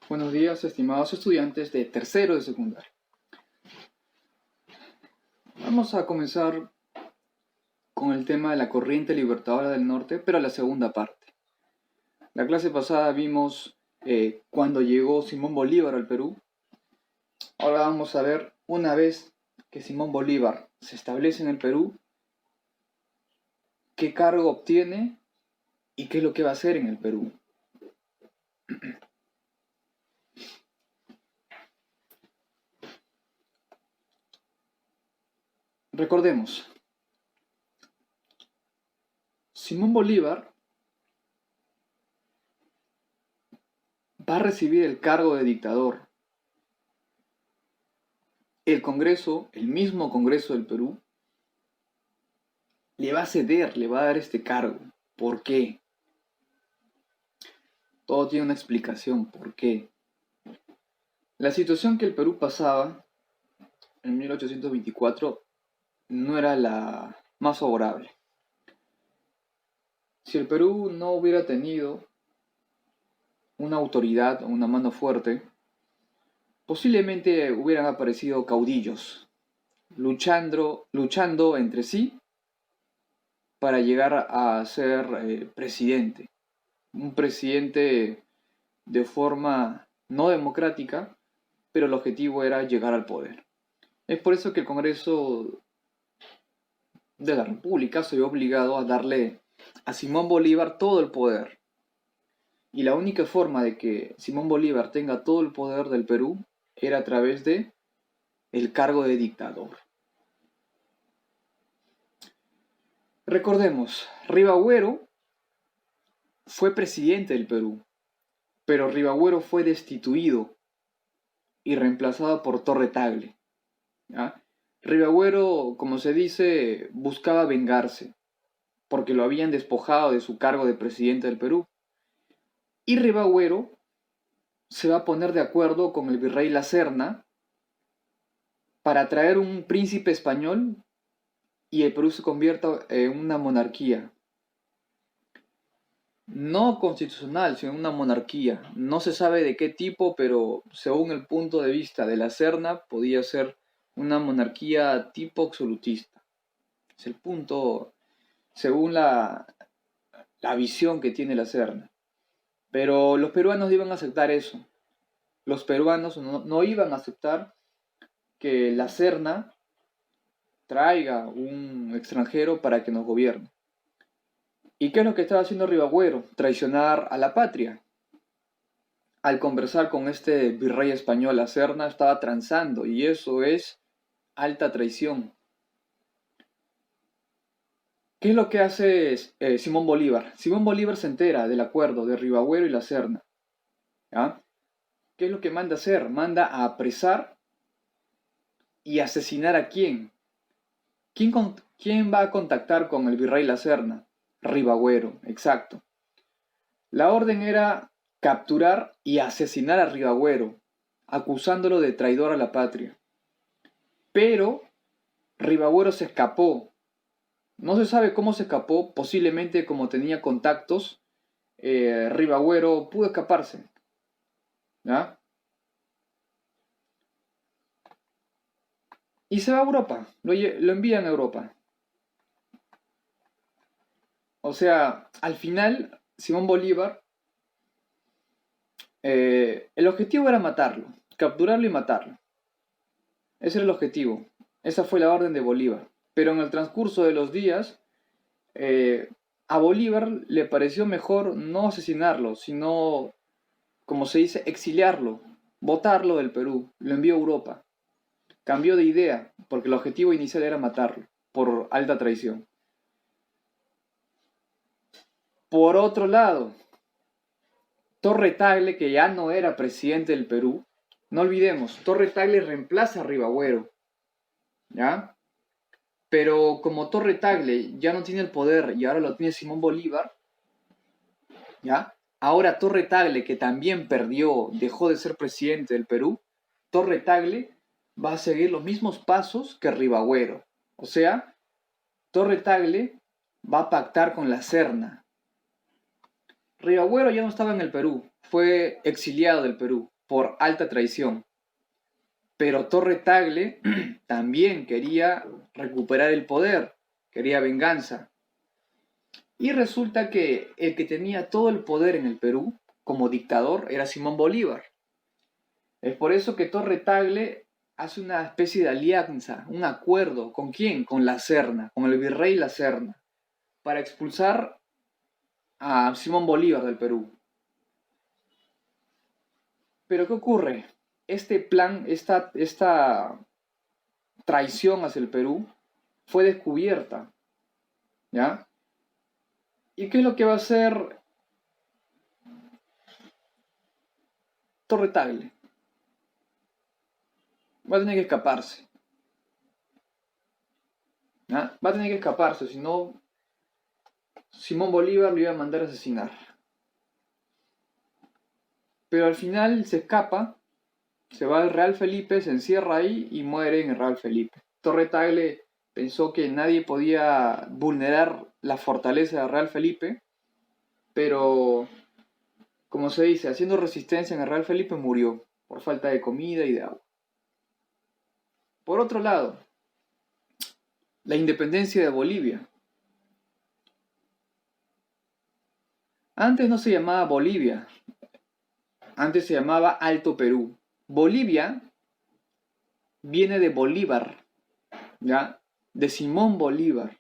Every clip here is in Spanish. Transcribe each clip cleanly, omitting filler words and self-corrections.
Buenos días, estimados estudiantes de tercero de secundaria. Vamos a comenzar con el tema de la corriente libertadora del norte, pero la segunda parte. La clase pasada vimos cuando llegó Simón Bolívar al Perú. Ahora vamos a ver, una vez que Simón Bolívar se establece en el Perú, qué cargo obtiene y qué es lo que va a hacer en el Perú. Recordemos, Simón Bolívar va a recibir el cargo de dictador. El Congreso, el mismo Congreso del Perú, le va a ceder, le va a dar este cargo. ¿Por qué? Todo tiene una explicación. ¿Por qué? La situación que el Perú pasaba en 1824 no era la más favorable. Si el Perú no hubiera tenido una autoridad o una mano fuerte, posiblemente hubieran aparecido caudillos luchando entre sí para llegar a ser presidente. Un presidente de forma no democrática, pero el objetivo era llegar al poder. Es por eso que el Congreso de la República se vio obligado a darle a Simón Bolívar todo el poder. Y la única forma de que Simón Bolívar tenga todo el poder del Perú era a través de el cargo de dictador. Recordemos, Ribagüero fue presidente del Perú, pero Ribagüero fue destituido y reemplazado por Torre Tagle. ¿Ya? Ribagüero, como se dice, buscaba vengarse, porque lo habían despojado de su cargo de presidente del Perú. Y Ribagüero se va a poner de acuerdo con el virrey La Serna para traer un príncipe español y el Perú se convierta en una monarquía. No constitucional, sino una monarquía. No se sabe de qué tipo, pero según el punto de vista de La Serna, podía ser una monarquía tipo absolutista. Es el punto, según la visión que tiene La Serna. Pero los peruanos iban a aceptar eso. Los peruanos no iban a aceptar que La Serna traiga un extranjero para que nos gobierne. ¿Y qué es lo que estaba haciendo Ribagüero? Traicionar a la patria. Al conversar con este virrey español, La Serna estaba transando, y eso es alta traición. ¿Qué es lo que hace Simón Bolívar? Simón Bolívar se entera del acuerdo de Ribagüero y La Serna. ¿Ya? ¿Qué es lo que manda hacer? Manda a apresar y asesinar a quién. ¿Quién va a contactar con el virrey La Serna? Ribagüero, exacto. La orden era capturar y asesinar a Ribagüero, acusándolo de traidor a la patria. Pero Ribagüero se escapó. No se sabe cómo se escapó, posiblemente como tenía contactos, Ribagüero pudo escaparse. ¿Ya? Y se va a Europa, lo envían a Europa. O sea, al final, Simón Bolívar, el objetivo era matarlo, capturarlo y matarlo. Ese era el objetivo. Esa fue la orden de Bolívar. Pero en el transcurso de los días, a Bolívar le pareció mejor no asesinarlo, sino, como se dice, exiliarlo, botarlo del Perú. Lo envió a Europa. Cambió de idea, porque el objetivo inicial era matarlo, por alta traición. Por otro lado, Torre Tagle, que ya no era presidente del Perú, no olvidemos, Torre Tagle reemplaza a Ribagüero, ¿ya? Pero como Torre Tagle ya no tiene el poder y ahora lo tiene Simón Bolívar, ¿ya? Ahora Torre Tagle, que también perdió, dejó de ser presidente del Perú, Torre Tagle va a seguir los mismos pasos que Ribagüero. O sea, Torre Tagle va a pactar con La Serna. Ribagüero ya no estaba en el Perú, fue exiliado del Perú. por alta traición. Pero Torre Tagle también quería recuperar el poder, quería venganza. Y resulta que el que tenía todo el poder en el Perú, como dictador, era Simón Bolívar. Es por eso que Torre Tagle hace una especie de alianza, un acuerdo. ¿Con quién? Con la Serna, con el virrey La Serna, para expulsar a Simón Bolívar del Perú. Pero ¿qué ocurre? Este plan, esta traición hacia el Perú, fue descubierta, ¿ya? ¿Y qué es lo que va a hacer Torre Tagle? Va a tener que escaparse, ¿ya? Va a tener que escaparse, si no, Simón Bolívar lo iba a mandar a asesinar. Pero al final se escapa, se va al Real Felipe, se encierra ahí y muere en el Real Felipe. Torre Tagle pensó que nadie podía vulnerar la fortaleza del Real Felipe, pero, como se dice, haciendo resistencia en el Real Felipe murió por falta de comida y de agua. Por otro lado, la independencia de Bolivia. Antes no se llamaba Bolivia, antes se llamaba Alto Perú. Bolivia viene de Bolívar, ¿ya? De Simón Bolívar.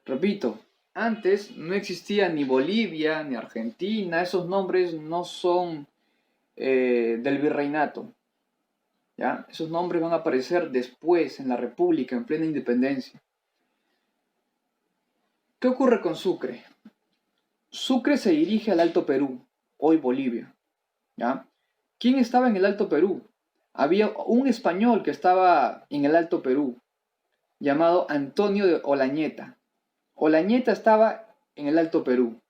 Repito, antes no existía ni Bolivia ni Argentina, esos nombres no son del virreinato, ¿ya? Esos nombres van a aparecer después en la República, en plena independencia. ¿Qué ocurre con Sucre? Sucre se dirige al Alto Perú, hoy Bolivia, ¿ya? ¿Quién estaba en el Alto Perú? Había un español que estaba en el Alto Perú, llamado Antonio de Olañeta. Olañeta estaba en el Alto Perú.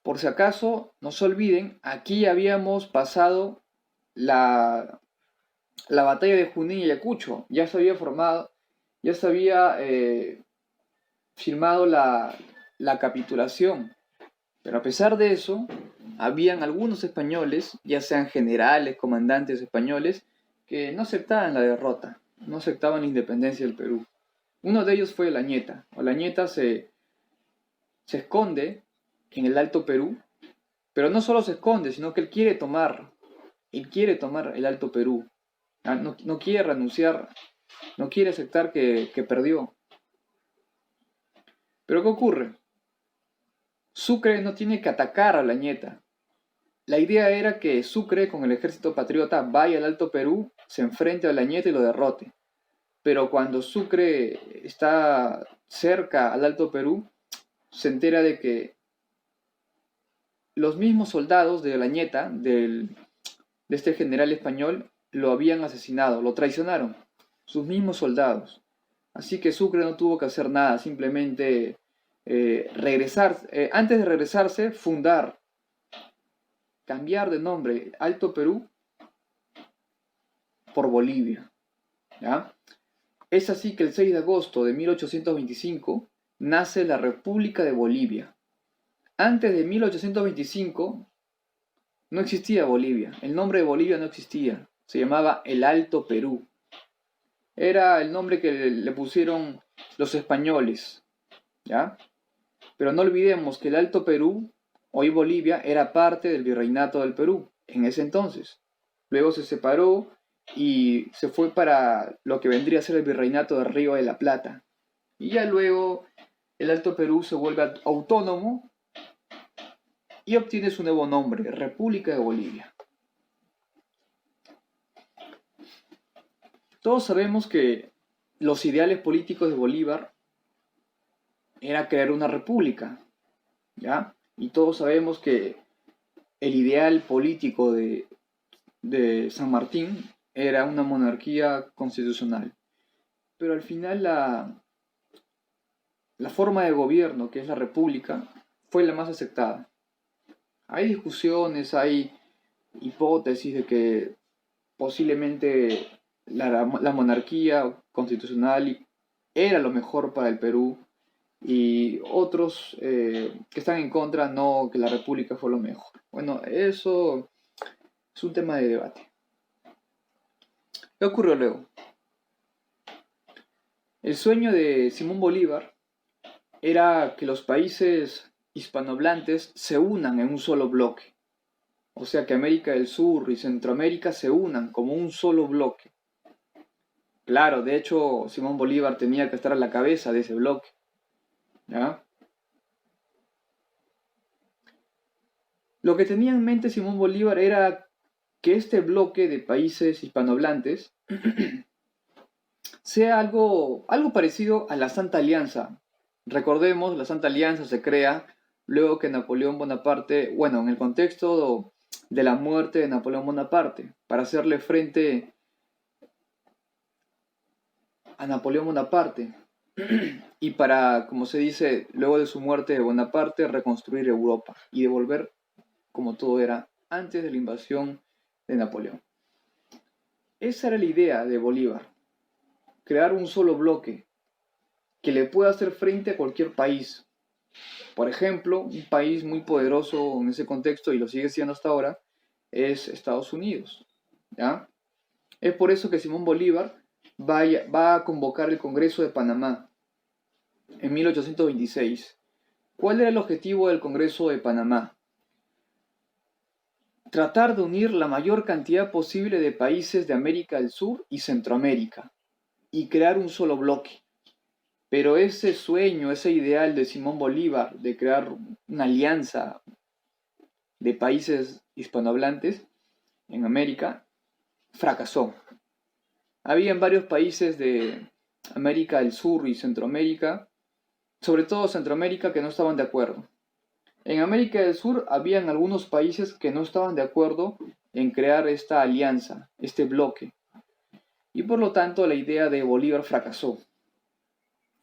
Por si acaso, no se olviden, aquí habíamos pasado la batalla de Junín y Ayacucho. Ya se había formado, ya se había firmado la capitulación. Pero a pesar de eso, habían algunos españoles, ya sean generales, comandantes españoles, que no aceptaban la derrota, no aceptaban la independencia del Perú. Uno de ellos fue Olañeta. Olañeta se esconde en el Alto Perú, pero no solo se esconde, sino que él quiere tomar el Alto Perú. No quiere renunciar, no quiere aceptar que perdió. Pero ¿qué ocurre? Sucre no tiene que atacar a Olañeta. La idea era que Sucre, con el ejército patriota, vaya al Alto Perú, se enfrente a Olañeta y lo derrote. Pero cuando Sucre está cerca al Alto Perú, se entera de que los mismos soldados de Olañeta, de este general español, lo habían asesinado, lo traicionaron, sus mismos soldados. Así que Sucre no tuvo que hacer nada, simplemente regresar, antes de regresarse, cambiar de nombre Alto Perú por Bolivia, ¿ya? Es así que el 6 de agosto de 1825 nace la República de Bolivia. Antes de 1825 no existía Bolivia, el nombre de Bolivia no existía, se llamaba el Alto Perú. Era el nombre que le pusieron los españoles, ¿ya? Pero no olvidemos que el Alto Perú, hoy Bolivia, era parte del Virreinato del Perú en ese entonces. Luego se separó y se fue para lo que vendría a ser el Virreinato del Río de la Plata. Y ya luego el Alto Perú se vuelve autónomo y obtiene su nuevo nombre, República de Bolivia. Todos sabemos que los ideales políticos de Bolívar era crear una república, ¿ya? Y todos sabemos que el ideal político de San Martín era una monarquía constitucional. Pero al final la forma de gobierno, que es la república, fue la más aceptada. Hay discusiones, hay hipótesis de que posiblemente la monarquía constitucional era lo mejor para el Perú, y otros que están en contra, no, que la república fue lo mejor. Bueno, eso es un tema de debate. ¿Qué ocurrió luego? El sueño de Simón Bolívar era que los países hispanohablantes se unan en un solo bloque. O sea, que América del Sur y Centroamérica se unan como un solo bloque. Claro, de hecho, Simón Bolívar tenía que estar a la cabeza de ese bloque. ¿Ya? Lo que tenía en mente Simón Bolívar era que este bloque de países hispanohablantes sea algo parecido a la Santa Alianza. Recordemos, la Santa Alianza se crea luego que Napoleón Bonaparte, bueno, en el contexto de la muerte de Napoleón Bonaparte, para hacerle frente a Napoleón Bonaparte y para, como se dice, luego de su muerte de Bonaparte, reconstruir Europa y devolver como todo era antes de la invasión de Napoleón. Esa era la idea de Bolívar, crear un solo bloque que le pueda hacer frente a cualquier país. Por ejemplo, un país muy poderoso en ese contexto, y lo sigue siendo hasta ahora, es Estados Unidos. ¿Ya? Es por eso que Simón Bolívar va a convocar el Congreso de Panamá en 1826. ¿Cuál era el objetivo del Congreso de Panamá? Tratar de unir la mayor cantidad posible de países de América del Sur y Centroamérica y crear un solo bloque. Pero ese sueño, ese ideal de Simón Bolívar de crear una alianza de países hispanohablantes en América fracasó. Había varios países de América del Sur y Centroamérica, sobre todo Centroamérica, que no estaban de acuerdo. En América del Sur habían algunos países que no estaban de acuerdo en crear esta alianza, este bloque. Y por lo tanto la idea de Bolívar fracasó.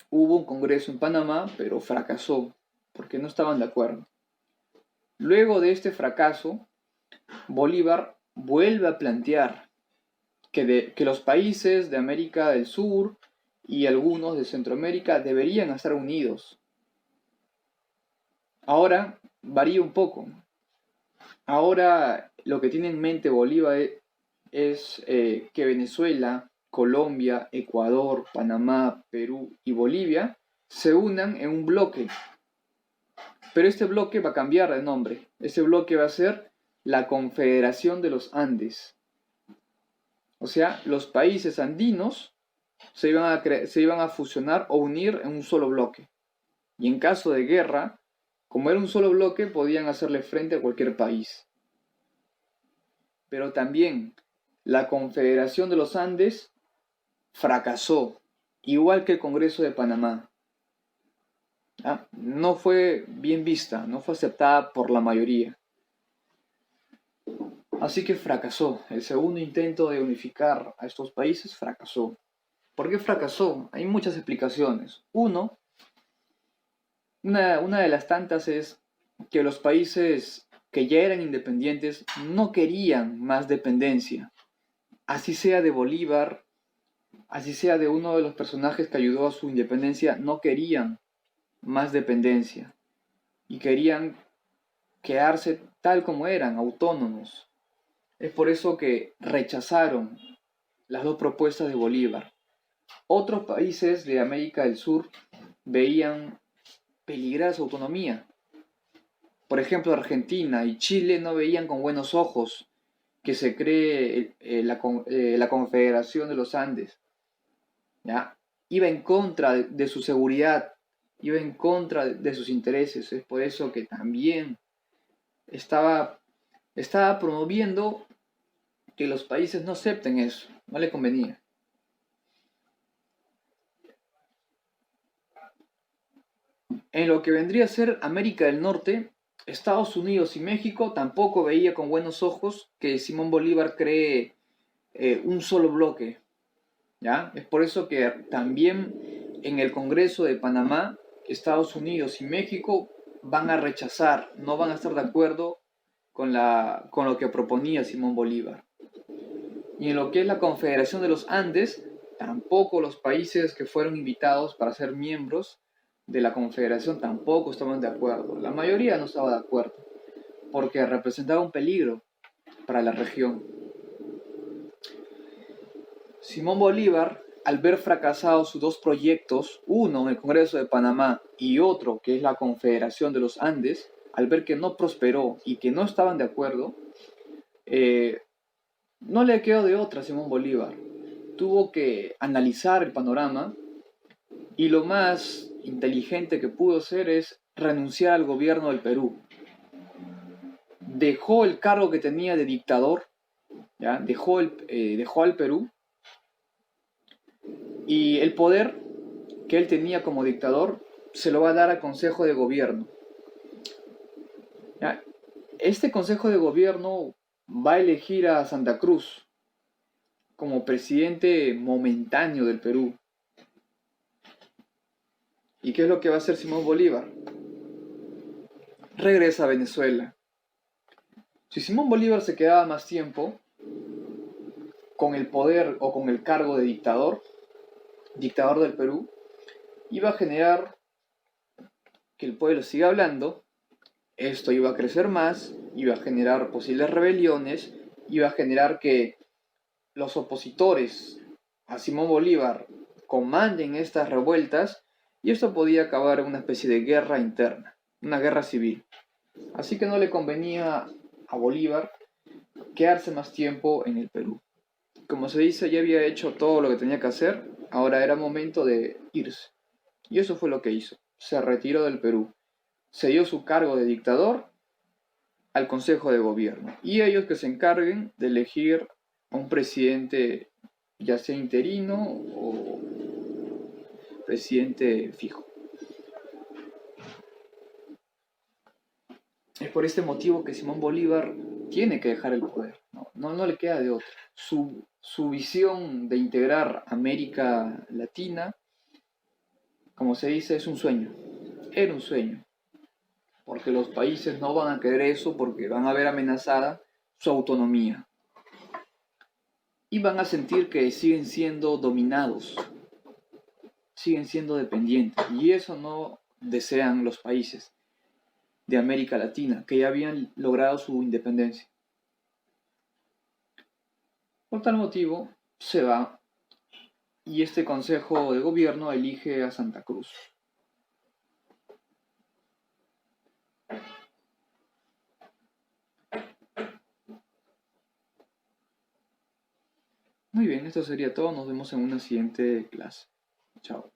Hubo un congreso en Panamá, pero fracasó, porque no estaban de acuerdo. Luego de este fracaso, Bolívar vuelve a plantear que los países de América del Sur y algunos de Centroamérica deberían estar unidos. Ahora varía un poco. Ahora lo que tiene en mente Bolívar es que Venezuela, Colombia, Ecuador, Panamá, Perú y Bolivia se unan en un bloque. Pero este bloque va a cambiar de nombre. Este bloque va a ser la Confederación de los Andes. O sea, los países andinos se iban a fusionar o unir en un solo bloque. Y en caso de guerra, como era un solo bloque, podían hacerle frente a cualquier país. Pero también la Confederación de los Andes fracasó, igual que el Congreso de Panamá. No fue bien vista, no fue aceptada por la mayoría. Así que fracasó. El segundo intento de unificar a estos países fracasó. ¿Por qué fracasó? Hay muchas explicaciones. Una de las tantas es que los países que ya eran independientes no querían más dependencia. Así sea de Bolívar, así sea de uno de los personajes que ayudó a su independencia, no querían más dependencia y querían quedarse tal como eran, autónomos. Es por eso que rechazaron las dos propuestas de Bolívar. Otros países de América del Sur veían peligrar su autonomía. Por ejemplo, Argentina y Chile no veían con buenos ojos que se cree la Confederación de los Andes. ¿Ya? Iba en contra de su seguridad, iba en contra de sus intereses. Es por eso que también estaba promoviendo que los países no acepten eso, no le convenía. En lo que vendría a ser América del Norte, Estados Unidos y México tampoco veía con buenos ojos que Simón Bolívar cree un solo bloque. ¿Ya? Es por eso que también en el Congreso de Panamá, Estados Unidos y México van a rechazar, no van a estar de acuerdo con lo que proponía Simón Bolívar. Y en lo que es la Confederación de los Andes, tampoco los países que fueron invitados para ser miembros de la Confederación tampoco estaban de acuerdo. La mayoría no estaba de acuerdo, porque representaba un peligro para la región. Simón Bolívar, al ver fracasados sus dos proyectos, uno en el Congreso de Panamá y otro que es la Confederación de los Andes, al ver que no prosperó y que no estaban de acuerdo, no le quedó de otra a Simón Bolívar. Tuvo que analizar el panorama y lo más inteligente que pudo hacer es renunciar al gobierno del Perú. Dejó el cargo que tenía de dictador, ¿ya? Dejó al Perú, y el poder que él tenía como dictador se lo va a dar al Consejo de Gobierno. ¿Ya? Este Consejo de Gobierno va a elegir a Santa Cruz como presidente momentáneo del Perú. ¿Y qué es lo que va a hacer Simón Bolívar? Regresa a Venezuela. Si Simón Bolívar se quedaba más tiempo con el poder o con el cargo de dictador del Perú, iba a generar que el pueblo siga hablando, esto iba a crecer más, iba a generar posibles rebeliones, iba a generar que los opositores a Simón Bolívar comanden estas revueltas, y esto podía acabar en una especie de guerra interna, una guerra civil. Así que no le convenía a Bolívar quedarse más tiempo en el Perú. Como se dice, ya había hecho todo lo que tenía que hacer, ahora era momento de irse. Y eso fue lo que hizo. Se retiró del Perú. Se dio su cargo de dictador al Consejo de Gobierno. Y ellos que se encarguen de elegir a un presidente, ya sea interino o presidente fijo. Es por este motivo que Simón Bolívar tiene que dejar el poder. No le queda de otra. Su visión de integrar América Latina, como se dice, es un sueño. Era un sueño. Porque los países no van a querer eso, porque van a ver amenazada su autonomía. Y van a sentir que siguen siendo dominados, siguen siendo dependientes. Y eso no desean los países de América Latina, que ya habían logrado su independencia. Por tal motivo, se va y este Consejo de Gobierno elige a Santa Cruz. Muy bien, esto sería todo. Nos vemos en una siguiente clase. Chao.